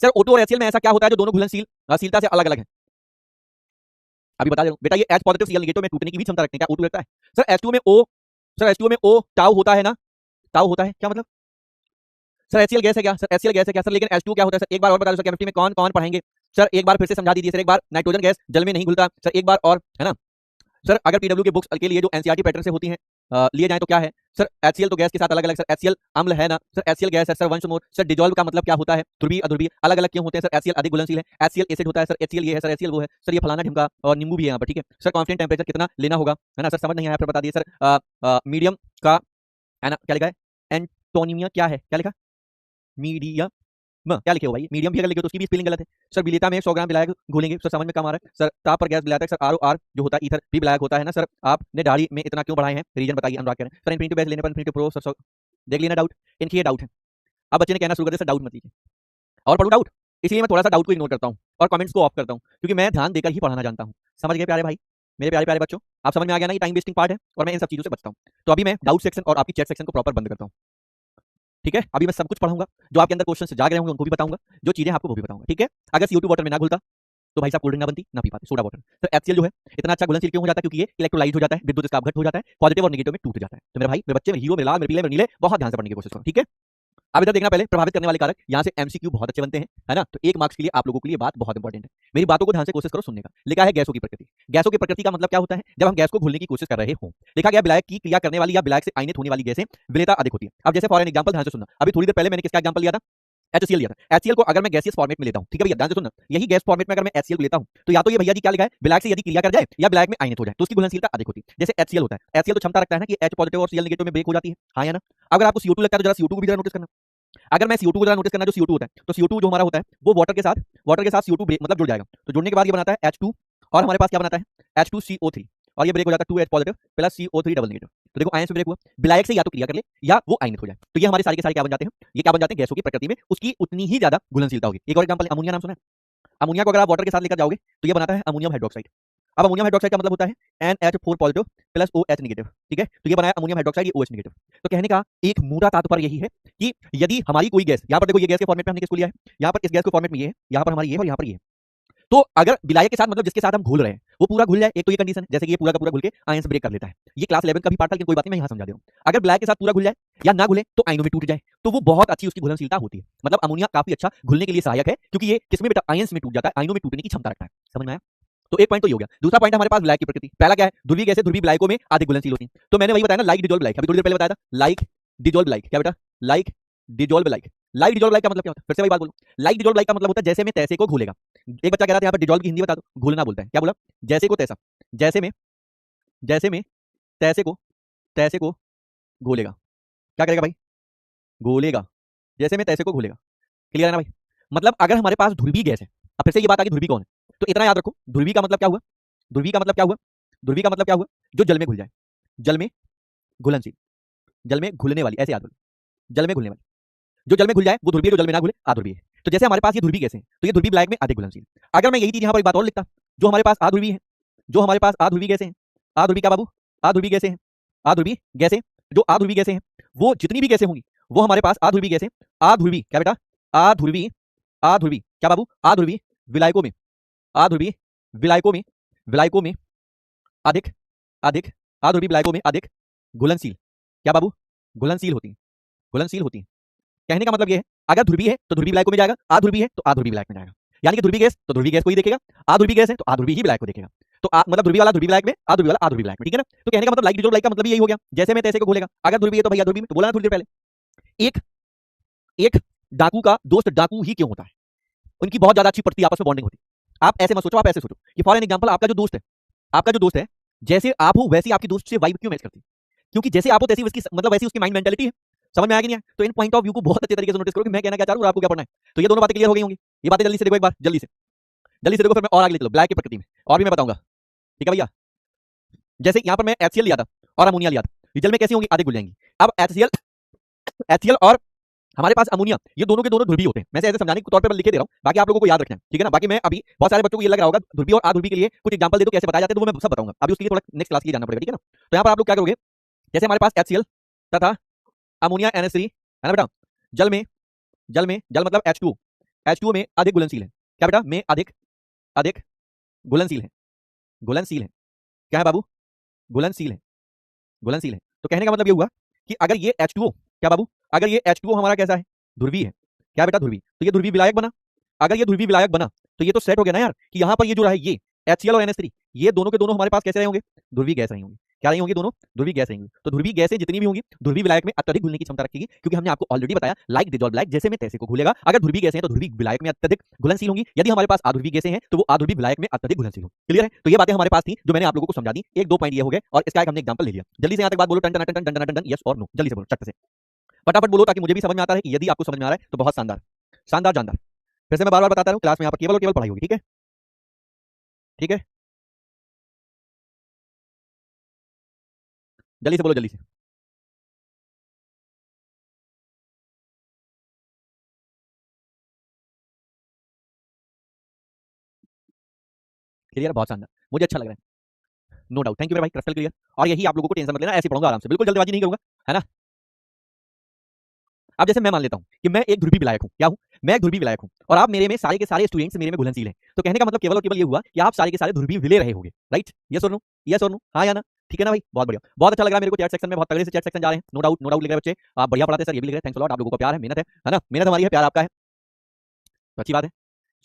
सर O2 और HCl में ऐसा क्या होता है जो दोनों घुलनशीलता से अलग अलग है? अभी बता दे रहा हूं बेटा, ये H पॉजिटिव Cl नेगेटिव में टूटने की भी क्षमता रखते हैं, क्या O2 रहता है? सर H2 में O, सर H2 में O टाउ होता है ना, टाउ होता है, क्या मतलब? सर HCl गैस है क्या? सर HCl गैस है क्या सर? लेकिन H2 क्या होता है सर? एक बार और बता दो सर, केमिस्ट्री में कौन कौन पढ़ाएंगे सर, एक बार फिर से समझा दीजिए सर, एक बार। नाइट्रोजन गैस जल में नहीं घुलता सर, एक बार और, है ना सर? अगर पीडब्ल्यू के बुक्स के लिए जो एनसीईआरटी पैटर्न से होती हैं लिए जाए तो क्या है सर? HCl तो गैस के साथ अलग अलग सर, HCl अम्ल है ना सर, HCl गैस है सर, वंश मोर सर। डिजॉल्व का मतलब क्या होता है? ध्रुवीय अध्रुवीय अलग अलग क्यों होते हैं सर? HCl अधिक घुलनशील है, HCl एसिड होता है सर, HCl ये है सर, HCl वो है सर, ये फलाना ढिमका और नींबू भी है यहाँ पर, ठीक है सर। कांस्टेंट टेंपरेचर कितना लेना होगा, है ना सर? समझ नहीं आया फिर बता दिए सर। मीडियम का है ना, क्या लिखा है? एंटोनिमिया क्या है, क्या लिखा? मीडियम क्या लिखे हो भाई? मीडियम भी अगर लिखे तो उसकी भी स्पेलिंग गलत है सर। विलेता में 100 ग्राम विलायक घोलेंगे सर, समझ में कम आ रहा है सर। ताप पर गैस विलायक सर, ROR जो होता है ईथर भी विलायक होता है ना सर। आपने दाढ़ी में इतना क्यों बढ़ाए हैं, रीजन बताइए, अनुराग कह रहे हैं सर। इन्फिनिटी बेस लेने पर इन्फिनिटी प्रो सर, देख लेना डाउट, इनकी ये डाउट है। अब बच्चे ने कहना शुरू कर दिया सर डाउट मत लीजिए, और पढ़ो डाउट, इसलिए मैं थोड़ा सा डाउट को इग्नोर करता हूँ और कमेंट्स को ऑफ करता हूँ, क्योंकि मैं ध्यान देकर ही पढ़ाना जानता हूँ। समझ गए प्यारे भाई, मेरे प्यारे प्यारे बच्चों? आप समझ में आ गया ना कि टाइम वेस्टिंग पार्ट है और मैं इन सब चीजों से बचता हूँ। तो अभी मैं डाउट सेक्शन और आपकी चैट सेक्शन को प्रॉपर बंद करता हूँ, ठीक है? अभी मैं सब कुछ पढ़ाऊंगा, जो आपके अंदर क्वेश्चन जाग रहे होंगे उनको भी बताऊंगा, जो चीजें आपको वो भी बताऊंगा, ठीक है? अगर CO2 वाटर में ना घुलता तो भाई साहब कोल्ड ड्रिंक ना बनती, ना पी पाते सोडा वाटर। सर HCl जो है इतना अच्छा घुलनशील क्यों हो जाता है? क्योंकि ये इलेक्ट्रोलाइज हो जाता है, विद्युत इसका अपघट हो जाता है, पॉजिटिव और नेगेटिव में टूट जाता है। तो मेरे भाई, मेरे बच्चे, मेरे हीरो, मेरे लाल, मेरे पीले, मेरे नीले, बहुत ध्यान से पढ़ने की कोशिश करो, ठीक है? अब इधर देखना, पहले प्रभावित करने वाले कारक, यहाँ से MCQ बहुत अच्छे बनते हैं, है ना? तो 1 मार्क्स के लिए आप लोगों के लिए बात बहुत इंपॉर्टेंट है, मेरी बातों को ध्यान से कोशिश करो सुनने का। लिखा है गैसों की प्रकृति। गैसों की प्रकृति का मतलब क्या होता है? जब हम गैस को घुलने की कोशिश कर रहे हो। लिखा गया विलायक की क्रिया करने वाली या विलायक से आयनित होने वाली गैसें विलेयता अधिक होती है। अब जैसे फॉर एन एग्जांपल ध्यान से सुनना, अभी थोड़ी देर पहले मैंने किसका एग्जांपल लिया था? HCl लिया था। HCl को अगर मैं गैसियस फॉर्मेट में लेता हूं, ठीक है भैया ध्यान से सुनना, यही गैस फॉर्मेट में अगर मैं HCl को लेता हूं तो या तो ये भैया जी क्या लिखा है, विलायक से यदि क्रिया कर जाए या विलायक में आयनित हो जाए तो उसकी घुलनशीलता अधिक होती है। जैसे HCl होता है, HCl तो क्षमता रखता है ना कि H पॉजिटिव और Cl नेगेटिव में ब्रेक हो जाती है, हाँ या ना? अगर आपको CO2 लगता है तो जरा CO2 को भी जरा नोटिस करना। अगर मैं CO2 को जरा नोटिस करना, जो CO2 होता है, तो CO2 जो हमारा होता है वो वाटर के साथ CO2 ब्रेक मतलब जुड़ जाएगा, तो जुड़ने के बाद ये बनाता है H2 और हमारे पास क्या बनाता है? H2CO3 और ये ब्रेक हो जाता है 2H positive plus CO3 double negative. तो देखो आयन से ब्रेक हुआ, विलायक से या तो क्रिया कर ले या वो आयनित हो जाए, तो ये हमारे सारे के सारे क्या बन जाते हैं? ये क्या बन जाते हैं? गैसों की प्रकृति में उसकी उतनी ही ज्यादा घुलनशीलता होगी। एक और एग्जांपल है, अमोनिया नाम सुना है? अमोनिया को अगर आप वाटर के साथ लेकर जाओगे तो ये बनाता है अमोनियम हाइड्रोक्साइड। अब अमोनियम हाइड्रोक्साइड का मतलब होता है NH4 positive plus OH negative, ठीक है? तो ये बनाया अमोनियम हाइड्रोक्साइड, ये OH नेगेटिव। तो कहने का एक मोटा तात्पर्य यही है कि यदि हमारी कोई गैस, यहाँ पर देखो ये गैस के फॉर्मेट में हमने किसको लिया है? यहाँ पर इस गैस के फॉर्मेट में ये है, यहाँ पर हमारी ये है और यहाँ पर ये है। तो अगर विलायक के साथ मतलब जिसके साथ हम घुल रहे हैं वो पूरा घुल जाए, एक तो ये कंडीशन है, जैसे कि ये पूरा का पूरा घुल के आयन से ब्रेक कर लेता है। ये क्लास 11 का भी पार्ट था, लेकिन कोई बात नहीं, मैं यहाँ समझा दे रहा हूँ। अगर विलायक के साथ पूरा घुल जाए या ना घुले तो आयनों में टूट जाए, तो वो बहुत अच्छी उसकी घुलनशीलता होती है। मतलब अमोनिया काफी अच्छा घुलने के लिए सहायक है, क्योंकि ये किसमें बेटा? आयंस में टूट जाता है, आयनों में टूटने की क्षमता रखता है। समझ में आया? तो एक पॉइंट तो ये हो गया। दूसरा पॉइंट हमारे पास विलायक की प्रकृति। पहला क्या है? ध्रुवीय गैसें ध्रुवीय विलायकों में अधिक घुलनशील होती हैं। तो मैंने वही बताया ना, लाइक डिजॉल्व विलायक, अभी थोड़ी देर पहले बताया था, लाइक डिजॉल्व विलायक। क्या बेटा? लाइक डिजॉल्व विलायक। लाइक डिजॉल्व विलायक का मतलब क्या होता है? फिर से वही बात बोलूं, लाइक डिजॉल्व विलायक का मतलब होता है जैसे में तैसे को घोलेगा। एक बच्चा कह रहा था यहाँ पर डिजॉल्व की हिंदी बता दो, घोलना बोलता है, क्या बोला? जैसे को तैसा, जैसे में तैसे को घोलेगा। क्या करेगा भाई? घोलेगा, जैसे में तैसे को घोलेगा। क्लियर है ना भाई? मतलब अगर हमारे पास ध्रुवीय गैस है, अब फिर से ये बात आ गई ध्रुवीय कौन है, तो इतना याद रखो, ध्रुवीय का मतलब क्या हुआ? ध्रुवीय का मतलब क्या हुआ? ध्रुवीय का मतलब क्या हुआ? जो जल में घुल जाए, जल में घुलनशील, जल में घुलने वाली, ऐसे याद रखो, जल में घुलने वाली। जो जल में घुल जाए वो ध्रुवीय, जो जल में ना घुले अध्रुवीय है। तो जैसे हमारे पास ये ध्रुवीय गैस है तो ये ध्रुवीय विलायक में अधिक घुलनशील। अगर मैं यही चीज यहाँ पर एक बात और लिखता, जो हमारे पास अध्रुवीय है, जो हमारे पास अध्रुवीय गैसें हैं, अध्रुवीय क्या बाबू? अध्रुवीय गैसें हैं, अध्रुवीय गैसें, जो अध्रुवीय गैसें हैं वो जितनी भी गैसें होंगी वो हमारे पास अध्रुवीय गैसें, अध्रुवीय क्या बेटा? अध्रुवीय, अध्रुवीय क्या बाबू? अध्रुवीय विलायकों में, अध्रुवीय विलायकों में, विलायकों में अधिक, अधिक अध्रुवीय विलायकों में अधिक घुलनशील, क्या बाबू? घुलनशील होती है, घुलनशील होती है। कहने का मतलब ये है, अगर ध्रुवीय है तो ध्रुवीय विलायकों में जाएगा, अध्रुवीय है तो अध्रुवीय विलायक में जाएगा। यानी कि ध्रुवीय गैस तो ध्रुवीय गैस को ही देखेगा, अध्रुवीय गैस है तो अध्रुवीय ही विलायक को देखेगा। तो मतलब ध्रुवीय वाला ध्रुवीय विलायक में, अध्रुवीय वाला अध्रुवीय विलायक में, ठीक है ना? तो कहने का मतलब लाइक डिजॉल्व लाइक का मतलब यही हो गया, जैसे में तैसे को घोलेगा। अगर ध्रुवीय है तो भैया ध्रुवीय में, तो बोला ना थोड़ी देर पहले, एक एक डाकू का दोस्त डाकू ही क्यों होता है? उनकी बहुत ज्यादा अच्छी पड़ती आपस में बॉन्डिंग होती है। आप ऐसे मत सोचो, आप ऐसे सोचो कि फॉर एन एग्जांपल आपका जो दोस्त है, आपका जो दोस्त है, जैसे आप हो वैसे आपकी दोस्त से वाइब क्यों मैच करती है? क्योंकि जैसे आप हो तैसी उसकी, मतलब वैसी उसकी माइंड मेंटालिटी है। समझ में आया कि नहीं आया? तो इन पॉइंट ऑफ व्यू को बहुत अच्छे तरीके से नोटिस करो कि मैं कहना क्या चाह रहा हूं और आपको क्या पढ़ना है। तो ये दोनों बातें क्लियर हो गई होंगी। ये बातें जल्दी से देखो एक बार, जल्दी से देखो, फिर मैं और आगे चलो ब्लैक की प्रकृति में और भी मैं बताऊंगा, ठीक है भैया? जैसे यहाँ पर मैं HCl लिया था और अमोनिया लिया था, ये जल में कैसी होंगी? अधिक घुल जाएंगी। अब HCl और हमारे पास अमोनिया, ये दोनों के दोनों ध्रुवीय होते हैं। मैं ऐसे समझाने के तौर पे लिखे दे रहा हूँ, बाकी आप लोगों को याद रखना है, ठीक है ना। बाकी मैं अभी बहुत सारे बच्चों को ये लग रहा होगा ध्रुवीय और अध्रुवीय के लिए कुछ एग्जांपल दे दो कैसे बताया जाते हैं, तो वो मैं सब बताऊंगा। अभी उसके लिए थोड़ा नेक्स्ट क्लास के लिए जानना पड़ेगा, ठीक है ना। तो यहाँ पर आप लोग क्या करोगे, जैसे हमारे पास HCl तथा अमोनिया NH3 है ना बेटा, जल मतलब H2O, H2O में अधिक घुलनशील है। क्या बेटा, में अधिक अधिक घुलनशील है, घुलनशील है। क्या है बाबू, घुलनशील है, घुलनशील है। तो कहने का मतलब ये हुआ कि अगर ये H2O, क्या बाबू, अगर ये H2O हमारा कैसा है, ध्रुवीय है। क्या बेटा, ध्रुवीय, तो ये ध्रुवीय विलायक बना। अगर ये ध्रुवीय विलायक बना तो ये तो सेट हो गया ना यार, कि यहाँ पर ये जो रहा है ये HCl और NH3, ये दोनों के दोनों हमारे पास कैसे रहे होंगे, ध्रुवीय गैस रही होंगी। क्या रही होंगी, दोनों ध्रुवीय गैस रहेंगी। तो ध्रुवीय गैसें जितनी भी होंगी ध्रुवीय विलायक में अत्यधिक घुलने की क्षमता रखेगी, क्योंकि हमने आपको ऑलरेडी बताया लाइक डिजॉल्व लाइक, जैसे में तैसे को घुलेगा। अगर ध्रुवीय गैसें हैं तो ध्रुवीय विलायक में अत्यधिक घुलनशील होंगी, यदि हमारे पास अध्रुवीय गैसें हैं तो वो अध्रुवीय विलायक में अत्यधिक घुलनशील होंगी। क्लियर है। तो ये बातें हमारे पास थी जो मैंने आप लोगों को समझा दी। एक दो पॉइंट ये हो गए और इसका एक हमने एग्जांपल ले लिया। जल्दी से यहाँ तक बात बोलो, टन टन टन टन टन टन, यस और नो, जल्दी से बोलो, चट से फटाफट बोलो, ताकि मुझे भी समझ में आता है। यदि आपको समझ में आ रहा है तो बहुत शानदार, शानदार जानदार। फिर से मैं बार बार बताता हूँ, क्लास में यहाँ पर केवल और केवल पढ़ाई होगी, ठीक है, ठीक है। जल्दी से बोलो, जल्दी से। क्लियर, बहुत शानदार, मुझे अच्छा लग रहा है, नो डाउट। थैंक यू मेरे भाई, क्रिस्टल क्लियर। और यही आप लोगों को टेंशन मत लेना, ऐसे पढ़ूंगा आराम से, बिल्कुल जल्दबाजी नहीं करूंगा, है ना। अब जैसे मैं मान लेता हूं कि मैं एक ध्रुवीय विलायक हूं, क्या हूं, मैं एक ध्रुवीय विलायक हूं, और आप मेरे में सारे के सारे स्टूडेंट्स मेरे में घुलनशील हैं। तो कहने का मतलब केवल और केवल ये हुआ कि आप सारे के सारे ध्रुवीय विले रहे होंगे, राइट, यस और नो, यस और नो, हाँ या ना, ठीक है ना भाई, बहुत बढ़िया, बहुत अच्छा लग रहा है मेरे को। चैट सेक्शन में बहुत तगड़े से चैट सेक्शन जा रहे हैं, नो डाउट, नो डाउट लिख रहे हैं बच्चे, आप बढ़िया पढ़ाते हैं सर, ये भी लिख रहे हैं, थैंक्स अ लॉट, आप लोगों का प्यार है, मेहनत है ना, मेहनत हमारी है, प्यार आपका है, तो अच्छी बात है।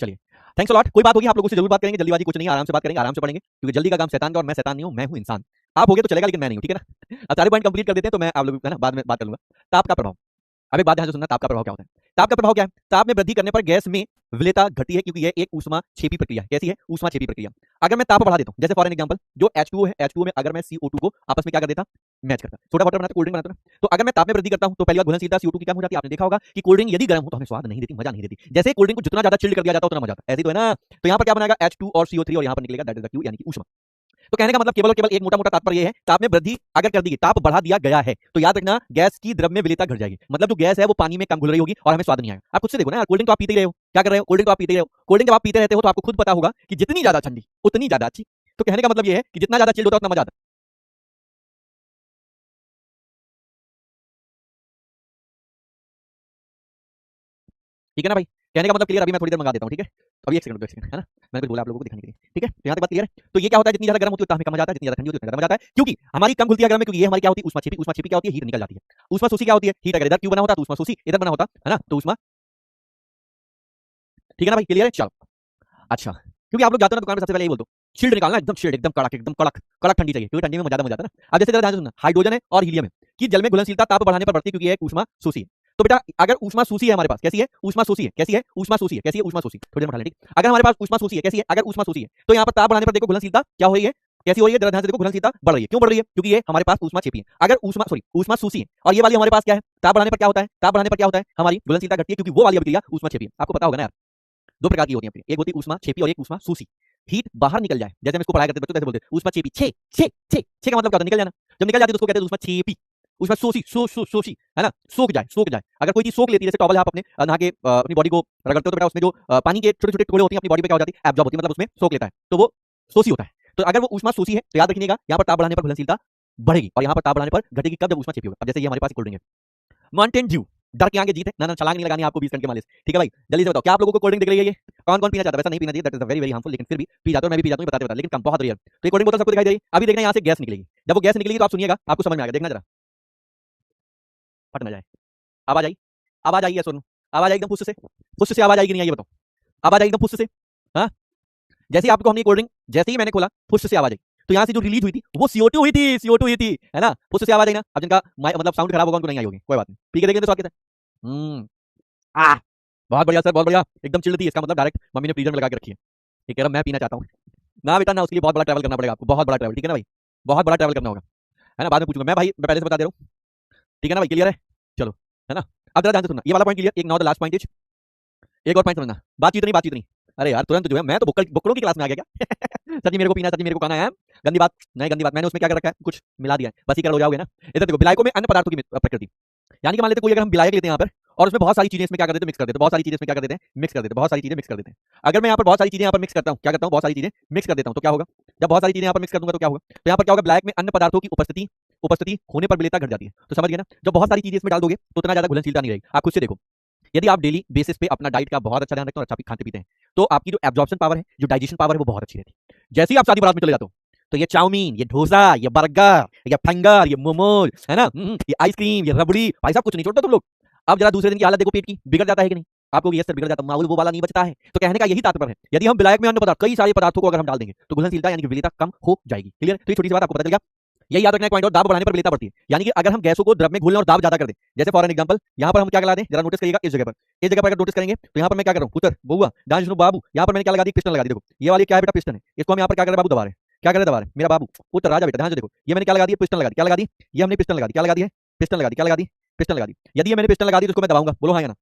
चलिए, थैंक्स अ लॉट। कोई बात होगी आप लोगों से जरूर बात करेंगे, जल्दीबाजी कुछ नहीं, आराम से बात करेंगे, आराम से पढ़ेंगे, क्योंकि जल्दी का काम शैतान का, और मैं शैतान नहीं हूं, मैं हूं इंसान। आप हो गए तो चलेगा, लेकिन मैं नहीं हूं, ठीक है ना। अब सारे पॉइंट कंप्लीट कर देते हैं, तो मैं आप लोग है ना बाद में बात करूंगा। ताप का प्रभाव, अब एक बात ध्यान से सुनना, ताप का प्रभाव क्या होता है। ताप का प्रभाव क्या है, ताप में वृद्धि करने पर गैस में विलेयता घटती है, क्योंकि यह एक ऊष्माक्षेपी प्रक्रिया है। कैसी है, ऊष्माक्षेपी प्रक्रिया। अगर मैं ताप बढ़ा देता हूं, जैसे फॉर एन एग्जांपल जो H2O है, H2O में अगर मैं CO2 को आपस में क्या कर देता, मैच करता, सोडा वाटर बनाता, कोल्ड ड्रिंक बनाता ना। तो अगर मैं ताप में वृद्धि करता हूं तो पहली बार घुलनशीलता CO2 की कम हो जाती है। आपने देखा होगा कि कोल्ड ड्रिंक यदि गर्म हो तो हमें स्वाद नहीं देती, मजा नहीं देती। जैसे कोल्ड ड्रिंक को जितना ज्यादा चिल्ड कर दिया जाता है उतना मजा आता है, ऐसे तो है ना। तो यहाँ पर क्या बनाएगा, H2 और CO3, और यहाँ पर निकलेगा दैट इज द Q, यानी कि ऊष्मा। तो कहने का मतलब केवल और केवल एक मोटा मोटा तात्पर्य है, ताप में वृद्धि अगर कर दी, ताप बढ़ा दिया गया है, तो याद रखना गैस की द्रव्य में विलेयता घट जाएगी। मतलब जो गैस है वो पानी में कम घुल रही होगी और हमें स्वाद नहीं आएगा। आप खुद से देखो ना, कोल्ड ड्रिंक तो आप पीते ही रहे हो, क्या कर रहे हो, कोल्ड ड्रिंक तो आप पीते ही रहे हो। कोल्ड ड्रिंक जब आप पीते रहते हो तो आपको खुद पता होगा कि जितनी ज्यादा ठंडी उतनी ज्यादा अच्छी। तो कहने का मतलब ये है कि जितना ज्यादा चिल्ड होता है उतना मजा आता है, ठीक है ना भाई। कहने का मतलब क्लियर। अभी मैं थोड़ी देर मंगा देता हूँ, ठीक है, अभी एक सेकंड, एक सेकंड, है ना, मैंने कुछ बोला आप लोगों को दिखाने के लिए, ठीक है। तो यहाँ तक बात क्लियर है। तो ये क्या होता है, जितनी ज्यादा गर्म होती है उतना हमें कम मजा आता है, जितनी ज्यादा ठंडी होती है उतना ज्यादा मजा आता है, क्योंकि हमारी कम घुलती है गर्म में, क्योंकि ये हमारी क्या होती है, ऊष्मा छिपी। ऊष्मा छिपी क्या होती है, हीट निकल जाती है। ऊष्मा शोषी क्या होती है, हीट अगर इधर क्यों बना होता तो ऊष्मा शोषी इधर बना होता, है ना, तो ऊष्मा, ठीक है ना भाई, क्लियर है। चलो, अच्छा, क्योंकि आप लोग जाते हो ना दुकान पे, सबसे पहले यही बोलते हो शील्ड निकालना, एकदम शील्ड, एकदम कड़क, एकदम कड़क कड़क ठंडी चाहिए, क्योंकि ठंडी में मजा आता है ना। अब जैसे जरा ध्यान से सुनना, हाइड्रोजन है और हीलियम है कि जल में घुलनशीलता ताप बढ़ाने पर बढ़ती है, क्योंकि यह ऊष्मा शोषी है। तो बेटा अगर ऊष्मा शोषी है हमारे पास, कैसी है, ऊष्मा शोषी है, कैसी है, ऊष्मा शोषी है, कैसी है, ऊष्मा शोषी, थोड़ी देर में ठीक। अगर हमारे पास ऊष्मा शोषी है, कैसी है, अगर ऊष्मा शोषी है, तो यहाँ पर ताप बढ़ाने पर देखो घुलनशीलता क्या हो रही है, कैसी हो रही है, जरा ध्यान से देखो, घुलनशीलता बढ़ रही है। क्यों बढ़ रही है, क्योंकि ये हमारे पास ऊष्मा छिपी है। अगर ऊष्मा सॉरी ऊष्मा शोषी है और ये वाली हमारे पास क्या है, ताप बढ़ाने पर क्या होता है, ताप बढ़ाने पर क्या होता है, हमारी घुलनशीलता घटती है, क्योंकि वो वाली अभिक्रिया ऊष्मा छिपी है। आपको पता होगा ना यार, दो प्रकार की होती है, एक होती है ऊष्मा छेपी और एक ऊष्मा शोषी। हीट बाहर निकल जाए, जैसे हम इसको पढ़ाया करते बच्चों, कैसे बोलते हैं, ऊष्मा छेपी, छे छे छे छे का मतलब क्या होता है, निकल जाना। जब निकल जाती है तो उसको कहते हैं ऊष्मा छेपी। ऊष्मा शोषी, शोषी, है ना, सोख जाए, सोख जाए। अगर कोई चीज सोख लेती है, जैसे टॉवल आप अपने नहा के अपनी बॉडी को रगड़ते हो, तो बेटा उसमें जो पानी के छोटे छोटे टुकड़े होते हैं अपनी बॉडी पे क्या हो जाती है, एब्जॉर्ब होती है, मतलब उसमें सोख लेता है, तो वो शोषी होता है। तो अगर वो ऊष्मा शोषी है तो याद रखिएगा, यहाँ पर ताप बढ़ाने पर घुलनशीलता बढ़ेगी, और यहाँ पर ताप बढ़ाने पर घटेगी कब, जब ऊष्मा छेपी होगा। अब जैसे ये हमारे पास कोल्ड ड्रिंक है, माउंटेन ड्यू, डर के आगे जीत है ना, ना छलांग नहीं लगानी आपको 20 घंटे के मालिश, ठीक है भाई। जल्दी से बताओ, क्या आप लोगों को कोल्ड ड्रिंक दिख रही है, ये कौन कौन पीना चाहता है, वैसा नहीं पीना चाहिए, that is very very harmful, लेकिन फिर भी पी जाते हो, मैं भी पी जाता हूँ, बताते बताते, लेकिन कम, बहुत रेयर। तो ये कोल्ड ड्रिंक बोतल सबको दिखाई दे रही है। अभी देखना यहाँ से गैस निकलेगी, जब वो गैस निकलेगी तो आप सुनिएगा, आपको समझ में आएगा, देखना जरा, फट ना जाए, आवाज आई, आवाज आई है, सुनो, आवाज आई एकदम फुस से, फुस से आवाज आएगी नहीं आई, ये बताओ, आवाज आई एकदम फुस से, हाँ। जैसे ही आपको हमने कोल्ड ड्रिंक, जैसे ही मैंने खोला, फुस से आवाज आई, तो यहाँ से जो रिलीज हुई थी वो CO2 हुई थी, CO2 हुई थी, है ना, फुस से आवाज आई ना। अब जिनका मतलब साउंड खराब होगा उनको नहीं आई होगी, कोई बात नहीं, पी के देखेंगे तो स्वाद कैसा है। आ बहुत बढ़िया सर, बहुत बढ़िया, एकदम चिल्ड थी, इसका मतलब डायरेक्ट मम्मी ने फ्रीजर में लगा के रखी है। ये कह रहा मैं पीना चाहता हूँ ना बेटा, ना, उसके लिए बहुत बड़ा ट्रैवल करना पड़ेगा आपको, बहुत बड़ा ट्रैवल, ठीक है ना भाई, बहुत बड़ा ट्रैवल करना होगा, है ना, बाद में पूछूंगा मैं भाई, मैं पहले से बता दे रहा हूँ, ठीक है ना भाई, क्लियर है। चलो, है ना। अब जरा ध्यान से सुनना, ये वाला पॉइंट क्लियर, एक now the last point is, एक और पॉइंट समझना, बातचीत नहीं, बातचीत नहीं। अरे यार तुरंत जो है, मैं तो बुक्कड़ों की क्लास में आ गया क्या सर जी मेरे को पीना, सर जी मेरे को खाना है, गंदी बात नहीं, गंदी बात, मैंने उसमें क्या कर रखा है, कुछ मिला दिया है, बस ही कर हो जाओगे ना। इधर देखो, विलायकों में अन्य पदार्थों की प्रकृति, यानी कि मान लेते कोई अगर हम विलायक लेते हैं यहाँ पर, और उसमें बहुत सारी चीजें इसमें क्या कर देते हैं, मिक्स कर देते हैं, बहुत सारी चीजें इसमें क्या कर देते हैं, मिक्स कर देते हैं, बहुत सारी चीजें मिक्स कर देते हैं। अगर मैं यहाँ पर बहुत सारी चीजें यहाँ पर मिक्स करता हूँ, क्या करता हूँ, बहुत सारी चीजें मिक्स कर देता हूँ, तो क्या होगा, जब बहुत सारी चीजें यहाँ पर मिक्स कर दूंगा तो क्या होगा, तो यहाँ पर क्या होगा, ब्लैक में अन्य पदार्थों की उपस्थिति उपस्थिति होने पर विलेयता घट जाती है। तो समझ गए ना, जब बहुत सारी चीजें इसमें डाल दोगे तो उतना ज्यादा घुलनशीलता नहीं रहेगी। आप खुद से देखो, यदि आप डेली बेसिस पे अपना डाइट का बहुत अच्छा ध्यान रखते हैं और अच्छा खाते पीते हैं, तो आपकी जो एब्जॉर्प्शन पावर है, जो डाइजेशन पावर है, वो बहुत अच्छी रहती है। जैसे ही आप शादी बारात में चले जाते हो, तो ये चाउमीन, ये डोसा, ये बर्गर, ये फिंगर, ये मोमोज, है ना, ये आइसक्रीम, ये रबड़ी, भाई साहब कुछ नहीं छोड़ता तुम लोग। अब जरा दूसरे दिन की हालत देखो, पेट की बिगड़ जाता है कि नहीं, आपको ये सर बिगड़ जाता है, माहौल वो वाला नहीं बचता है। तो कहने का यही तात्पर्य है, यदि हम विलायक में अन्य पदार्थ, कई सारे पदार्थों को अगर हम डाल देंगे, तो घुलनशीलता यानी कि विलेयता कम हो जाएगी। क्लियर, तो ये छोटी सी बात आपको पता चल गया। यही याद रखना है पॉइंट, और दाब बढ़ाने पर विलेयता बढ़ती है। यानी कि अगर हम गैसों को द्रव में घोलने और दाब ज्यादा कर दें, जैसे फॉर एन एग्जांपल यहाँ पर हम क्या लगा दें, जरा नोटिस करिएगा, इस जगह पर अगर नोटिस करेंगे, तो यहाँ पर मैं क्या कर रहा हूँ, पुत्र, बउआ, दान सुनो बाबू, यहाँ पर मैंने क्या लगा दी, पिस्टन लगा दी। देखो ये वाली क्या है बेटा, पिस्टन है, इसको हम यहाँ पर क्या कर रहे हैं, बाबू दबा रहे हैं, क्या कर रहे हैं, दबा रहे हैं, मेरा बाबू पुत्र राजा बेटा, ध्यान से देखो, ये मैंने क्या लगा दी, पिस्टन लगा दी, क्या लगा दी, ये हमने पिस्टन लगा दी, क्या लगा दी है, पिस्टन लगा दी, क्या लगा दी, पिस्टन लगा दी। यदि ये मैंने पिस्टन लगा दी तो इसको मैं दबाऊंगा, बोलो हाँ या ना।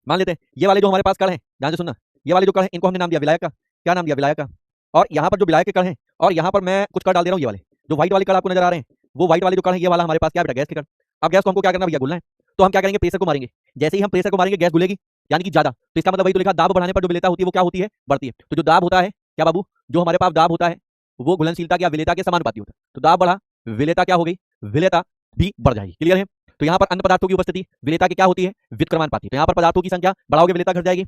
मान लेते हैं ये वाले जो हमारे पास कण है, ध्यान से सुनना, ये वाले जो कण है, इनको हमने नाम दिया विलायक का, क्या नाम दिया, विलायक का। और यहाँ पर जो विलायक के कण है, और यहाँ पर मैं कुछ कण डाल दे रहा हूँ, ये वाले जो व्हाइट वाले कण आपको नजर आ रहे हैं, वो व्हाइट वाले जो कण है, ये वाला हमारे पास क्या बेटा, गैस के कण। अब गैस को हमको क्या करना भैया, घुलना है। तो हम क्या करेंगे, प्रेशर को मारेंगे, जैसे ही हम प्रेशर को मारेंगे गैस घुलेगी, यानी कि ज्यादा। तो इसका मतलब वही तो लिखा, दाब बढ़ाने पर जो विलेयता होती है वो क्या होती है, बढ़ती है। तो जो दाब होता है, क्या बाबू, जो हमारे पास दाब होता है, वो घुलनशीलता या विलेयता के समानुपाती होता है। तो दाब बढ़ा, विलेयता क्या हो गई, विलेयता भी बढ़ जाएगी। क्लियर है। तो यहाँ पर अन्य पदार्थों की उपस्थिति विलेयता की क्या होती है, व्युत्क्रमानुपाती। तो यहाँ पर पदार्थों की संख्या बढ़ाओगे, विलेयता घट जाएगी।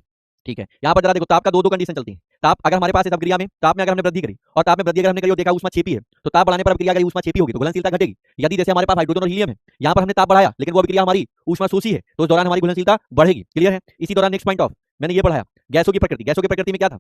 ठीक है, यहाँ पर जरा देखो, ताप का दो कंडीशन चलती है। ताप अगर हमारे पास है, क्रिया में ताप में अगर हमने वृद्धि करी, और ताप में वृद्धि अगर हमने करी और देखा ऊष्मा छेपी है, तो ताप बढ़ाने पर अभिक्रिया करी, ऊष्मा छेपी होगी, तो घुलनशीलता घटेगी। यदि जैसे हमारे पास हाइड्रोजन और हीलियम है, यहाँ पर हमने ताप बढ़ाया लेकिन वो अभिक्रिया हमारी ऊष्मा शोषी है, तो उस दौरान हमारी घुलनशीलता बढ़ेगी। क्लियर है। इसी दौरान नेक्स्ट पॉइंट ऑफ मैंने ये पढ़ाया, गैसों की प्रकृति। गैसों की प्रकृति में क्या था,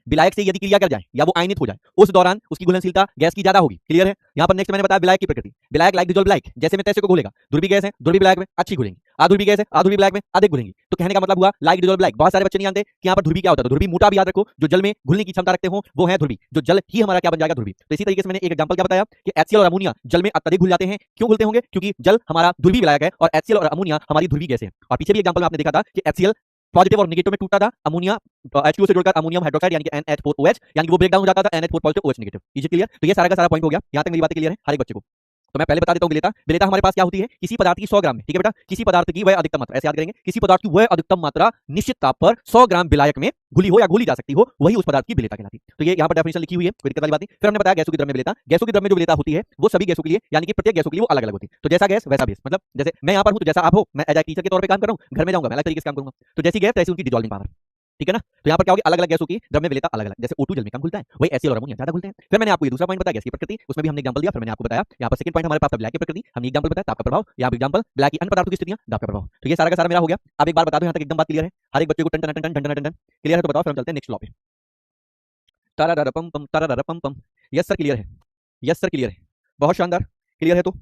विलायक से यदि क्रिया कर जाए या वो आयनित हो जाए, उस दौरान उसकी घुलनशीलता गैस की ज्यादा होगी। क्लियर है। यहाँ पर नेक्स्ट मैंने बताया विलायक की प्रकृति। विलायक लाइक डिसॉल्व लाइक, जैसे में तैसे को घुलेगा। ध्रुवी गैस है, ध्रुवी विलायक में अच्छी घुलेंगी, अध्रुवी गैस है, अध्रुवी विलायक में अधिक घुलेंगी। तो कहने का मतलब हुआ लाइक डिसॉल्व लाइक। बहुत सारे बच्चे नहीं जानते कि यहाँ पर ध्रुवी क्या होता है। तो ध्रुवी मोटा भी याद रखो, जो जल में घुलने की क्षमता रखते हो वो है ध्रुवी, जो जल ही हमारा क्या बन जाएगा, ध्रुवी। तो इसी तरीके से मैंने एक एग्जांपल क्या बताया कि HCl और अमोनिया जल में अत्यधिक घुल जाते हैं। क्यों घुलते होंगे, क्योंकि जल हमारा ध्रुवी विलायक है और HCl और अमोनिया हमारी ध्रुवी गैस है। और पीछे भी एग्जांपल में आपने देखा था कि HCl पॉजिटिव और नेगेटिव में टूटता था, अमोनिया H2O से जुड़कर अमोनियम हाइड्रोक्साइड यानी कि NH4OH, यानी कि वो ब्रेक डाउन हो जाता था NH4 positive OH negative. Is clear. तो ये सारा का सारा पॉइंट हो गया। यहां तक मेरी बातें क्लियर है हर एक बच्चे को। तो मैं पहले बता देता हूं विलेयता। विलेयता हमारे पास क्या होती है, किसी पदार्थ की 100 ग्राम में, ठीक है बेटा, किसी पदार्थ की वह अधिकतम मात्रा, ऐसे याद करेंगे, किसी पदार्थ की वह अधिकतम मात्रा निश्चित ताप पर 100 ग्राम विलायक में घुली हो या घुली जा सकती हो, वही उस पदार्थ की विलेयता कहलाती है। तो ये यहाँ पर डेफिनेशन लिखी हुई है, कोई दिक्कत वाली बात नहीं। फिर हमने बताया गैसों की द्रव्य विलेयता। गैसों की द्रव्य जो विलेयता होती है वो सभी गैसों के लिए, यानी कि प्रत्येक गैसों के लिए वो अलग अलग होती है। तो जैसा गैस वैसा बेस, मतलब जैसे मैं यहाँ पर हूँ तो जैसा आप हो, मैं एज ए टीचर के तौर पर काम कर रहा हूँ, घर में जाऊंगा मैं अलग तरीके से काम करूंगा। तो जैसी गैस तैसी उनकी डिसॉल्विंग पावर, ठीक है ना। तो यहाँ पर क्या होगी, अलग अलग गैसों की द्रव्य विलेयता अलग अलग, जैसे O2 जल में कम घुलता है, वही HCl और अमोनिया ज्यादा घुलते हैं। फिर मैंने आपको ये दूसरा पॉइंट बताया गैस की प्रकृति, उसमें भी हमने एग्जांपल दिया। फिर मैंने आपको बताया यहाँ पर सेकंड पॉइंट हमारे पास ब्लैक की प्रकृति, हमने एग्जांपल बताया ताप का प्रभाव, यहाँ पर एग्जांपल ब्लैक की अन्य पदार्थों की स्थितियां, दाब का प्रभाव। तो ये सारा का सारा मेरा हो गया। अब एक बार बता दो यहाँ तक एकदम बात क्लियर है, हर एक बच्चे को टन टन टन टन टन टन क्लियर है। तो बताओ, फिर हम चलते हैं नेक्स्ट लॉ पे। तारारारपम पम तारारारपम पम। यस सर क्लियर है, यस सर क्लियर है, बहुत शानदार। क्लियर है, तो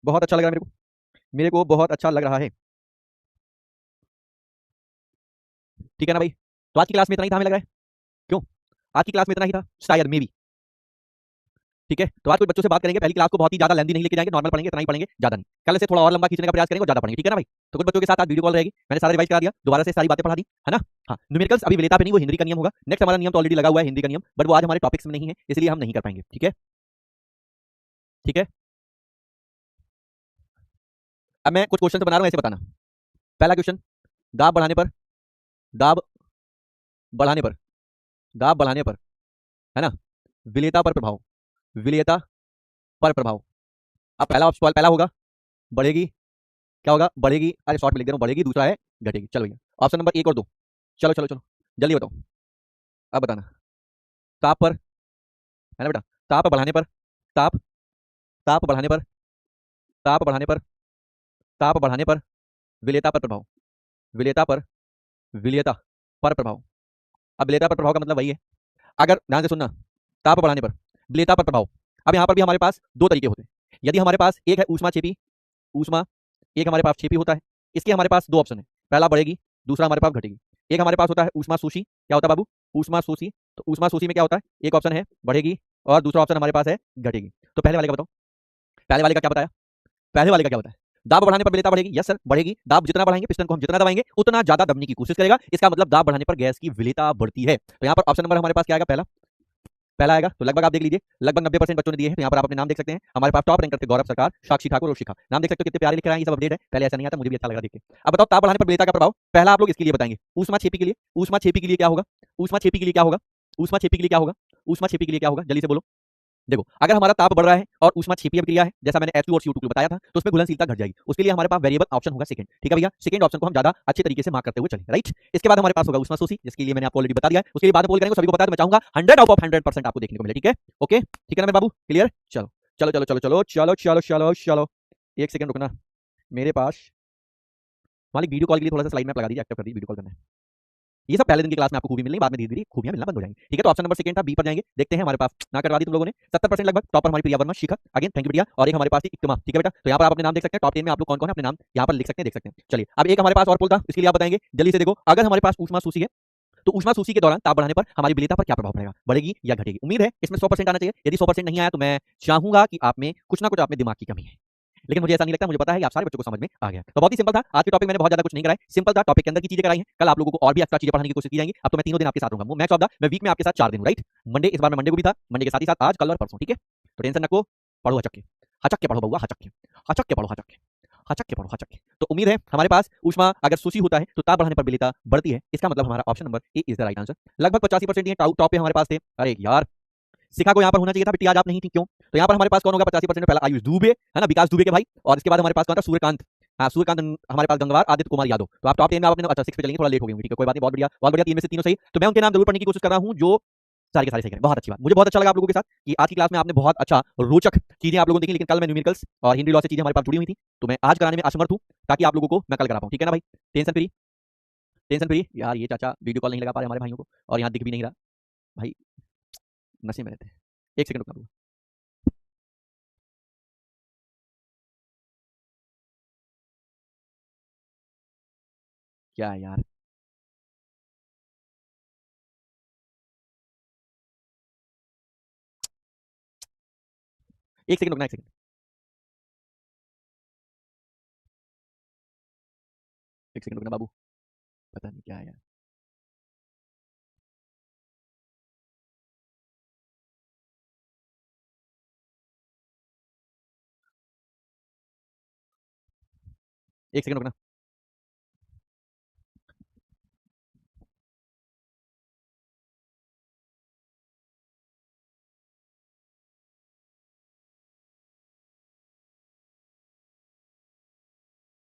बहुत अच्छा लग रहा है मेरे को बहुत अच्छा लग रहा है। ठीक है ना भाई। तो आज की क्लास में इतना ही था, हमें लग रहा है। क्यों, आज की क्लास में इतना ही था शायद, मे बी। ठीक है। तो आज कुछ बच्चों से बात करेंगे, पहली क्लास को बहुत ही ज्यादा लेंदी नहीं लेके जाएंगे, नॉर्मल पढ़ेंगे, इतना ही पढ़ेंगे, ज्यादा नहीं। कल से थोड़ा और लंबा खींचने का प्रयास करेंगे और ज्यादा पढ़ेंगे, ठीक है ना भाई। तो कुछ बच्चों के साथ आज वीडियो कॉल रहेगी, मैंने सारा रिवाइज करा दिया, दोबारा से सारी बातें पढ़ा दी, है ना। हाँ, न्यूमेरिकल्स अभी विलेयता पे नहीं, वो हिंदी का नियम होगा। नेक्स्ट हमारा नियम तो ऑलरेडी लगा हुआ है, हिंदी का नियम, बट वो आज हमारे टॉपिक्स में नहीं है, इसलिए हम नहीं कर पाएंगे। ठीक है, ठीक है। अब मैं कुछ क्वेश्चन बना रहा हूँ, ऐसे बताना। पहला क्वेश्चन, दाब बढ़ाने पर, दाब बढ़ाने पर, दाब बढ़ाने पर, है ना, विलेयता पर प्रभाव, विलेयता पर प्रभाव। अब पहला सवाल पहला होगा, बढ़ेगी, क्या होगा, बढ़ेगी, अरे शॉर्ट में लिख दे रहा हूँ, बढ़ेगी, दूसरा है घटेगी। चलो भैया, ऑप्शन नंबर 1 और 2, चलो चलो चलो जल्दी बताओ। अब बताना, ताप पर, है ना बेटा, ताप बढ़ाने पर, ताप, ताप बढ़ाने पर, ताप बढ़ाने पर, ताप बढ़ाने पर विलेयता पर प्रभाव, विलेयता पर, विलेयता पर प्रभाव। अब विलेयता पर प्रभाव का मतलब वही है, अगर ध्यान से सुनना, ताप बढ़ाने पर विलेयता पर प्रभाव। अब यहाँ पर भी हमारे पास दो तरीके होते हैं। यदि हमारे पास एक है ऊष्मा छेपी, ऊष्मा एक हमारे पास छेपी होता है, इसके हमारे पास दो ऑप्शन है, पहला बढ़ेगी, दूसरा हमारे पास घटेगी। एक हमारे पास होता है ऊष्मा शोषी, क्या होता है बाबू, ऊष्मा शोषी। तो ऊष्मा शोषी में क्या होता है, एक ऑप्शन है बढ़ेगी और दूसरा ऑप्शन हमारे पास है घटेगी। तो पहले वाले का बताओ, पहले वाले का क्या बताया, पहले वाले का क्या बताया, दाब बढ़ाने पर विलेयता बढ़ेगी। यस सर बढ़ेगी, दाब जितना बढ़ाएंगे, पिस्टन को हम जितना दबाएंगे उतना ज्यादा दबने की कोशिश करेगा, इसका मतलब दाब बढ़ाने पर गैस की विलेयता बढ़ती है। तो यहाँ पर ऑप्शन नंबर हमारे पास क्या आएगा, पहला, पहला आएगा तो लगभग आप देख लीजिए, लगभग 90% बच्चों ने दिए हैं। तो यहाँ पर आप अपने नाम देख सकते हैं। हमारे पास टॉप रैंक करते गौरव सरकार, साक्षी ठाकुर और शिखा। नाम देख सकते हो कितने प्यारे लिख रहे हैं, ये सब अपडेट है। पहले ऐसा नहीं आता, मुझे भी अच्छा लग रहा देख के। अब बताओ ताप बढ़ाने पर विलेता का प्रभाव। पहला आप लोग इसके लिए बताएंगे ऊष्मा छेपी के लिए। ऊष्मा छेपी के लिए क्या होगा? ऊष्मा छेपी के लिए क्या होगा? ऊष्मा छेपी के लिए क्या होगा? ऊष्मा छेपी के लिए क्या होगा? जल्दी से बोलो। देखो, अगर हमारा ताप बढ़ रहा है और ऊष्मा क्षेपीय क्रिया है, जैसा मैंने H2 और CO2 को बताया था, तो उसमें घुलनशीलता घट जाएगी। उसके लिए हमारे पास वेरिएबल ऑप्शन होगा सेकंड। ठीक है भैया, सेकंड ऑप्शन को हम ज्यादा अच्छे तरीके से मार्क करते हुए चलें, राइट। इसके बाद हमारे पास होगा ऊष्मा शोषी, जिसके लिए मैंने आपको ऑलरेडी बता दिया है। उसके लिए बाद में पोल करेंगे, सभी को पता है। तो मैं चाहूंगा 100 आउट ऑफ 100% आपको देखने को मिले। ठीक है, ओके, ठीक है ना मेरे बाबू, क्लियर। चलो चलो चलो चलो चलो चलो चलो चलो चलो, एक सेकंड रुकना। मेरे पास मालिक वीडियो कॉल के लिए थोड़ा सा स्लाइड मैप लगा दीजिए, एक्टिव कर दीजिए, वीडियो कॉल करना है। ये सब पहले दिन की क्लास में आपको खूबी मिलनी, बाद में धीरे धीरे खूबियां मिलना बंद हो जाएंगी। ठीक है, तो ऑप्शन नंबर सेकंड था, बी पर जाएंगे। देखते हैं हमारे पास ना करवा दी तुम लोगों ने 70% लगभग। टॉपर हमारी प्रिया वर्मा, शिखा, अगेन थैंक यू बेटा। और एक हमारे पास थी इक्तिमा। ठीक है बेटा, तो यहाँ पर आप अपने नाम देख सकते हैं। टॉप 10 में आप लोग कौन कौन है अपने नाम यहाँ पर लिख सकते हैं, देख सकते हैं। चलिए, अब एक हमारे पास और पोल था, इसके लिए आप बताएंगे जल्दी से। देखो, अगर हमारे पास ऊष्मा सूची है तो ऊष्मा सूची के दौरान ताप बढ़ाने पर हमारी विलेयता पर क्या प्रभाव पड़ेगा, बढ़ेगी या घटेगी। उम्मीद है इसमें 100% आना चाहिए। यदि 100% नहीं आया तो मैं चाहूंगा कि आप में कुछ ना कुछ आप में दिमाग की कमी है, लेकिन मुझे ऐसा नहीं लगता। मुझे पता है कि आप सारे बच्चों को समझ में आ गया। तो बहुत ही सिंपल था आज के टॉपिक, मैंने बहुत ज्यादा कुछ नहीं कराया, सिंपल था। टॉपिक के अंदर की चीजें कराई हैं। कल आप लोगों को और भी एक्स्ट्रा चीजें पढ़ाने की कोशिश की जाएंगी। अब तो मैं तीनों दिन आपके साथ रहूंगा। मैक्स ऑफ द मैं वीक में आपके साथ 4 दिन हूं, राइट। मंडे, इस बार मैं मंडे को भी था, मंडे के साथ ही साथ आज, कल और परसों। ठीक है, तो टेंशन नको, पढ़ो हचक के, हचक के पढ़ो बउआ, हचक के, हचक के पढ़ो, हचक के, हचक के पढ़ो, हचक के। तो उम्मीद है हमारे पास ऊष्मा अगर सूची होता है तो ताप बढ़ाने पर विलेयता बढ़ती है। इसका मतलब हमारा option number A is the right answer. लगभग 85% ये टॉप पे हमारे पास थे। अरे यार, शिखा को यहाँ पर होना चाहिए था, बेटी आज आप नहीं थी, क्यों? तो यहाँ पर हमारे पास कौन होगा 85% में? पहला आयुष दुबे, है ना, विकास दुबे के भाई। और इसके बाद हमारे पास कौन था? सूर्यकांत। हाँ, सूर्यकांत। हमारे पास गंगवार, आदित्य कुमार यादव। तो आप टॉप 10 में आप अपने, अच्छा 6 पे चलेंगे, थोड़ा लेट हो गए, ठीक है, कोई बात नहीं, बहुत बढ़िया, बहुत बढ़िया। 3 में से तीनों सही। तो मैं उनके नाम जरूर पढ़ने की कोशिश कर रहा हूँ जो सारे के सारे सही करें। बहुत अच्छी बात, मुझे बहुत अच्छा लगा आप लोगों के साथ कि आज की क्लास में आपने बहुत अच्छा रोचक चीजें आप लोगों ने देखी। लेकिन कल मैं न्यूमेरिकल्स और हिंदी लॉ से चीजें हमारे पास जुड़ी हुई थी, तो मैं आज कराने में असमर्थ हूँ, ताकि आप लोगों को मैं कल करा पाऊँ। ठीक है ना भाई, टेंशन फ्री, टेंशन फ्री। यार ये चाचा वीडियो कॉल नहीं लगा पा रहे हमारे भाइयों को, और यहाँ दिख भी नहीं रहा भाई, नशे में रहते हैं। एक सेकंड रुकना। क्या है यार, एक सेकंड रुकना, एक सेकंड, एक सेकंड रुकना बाबू, पता नहीं क्या है यार। एक सेकंड रुकना।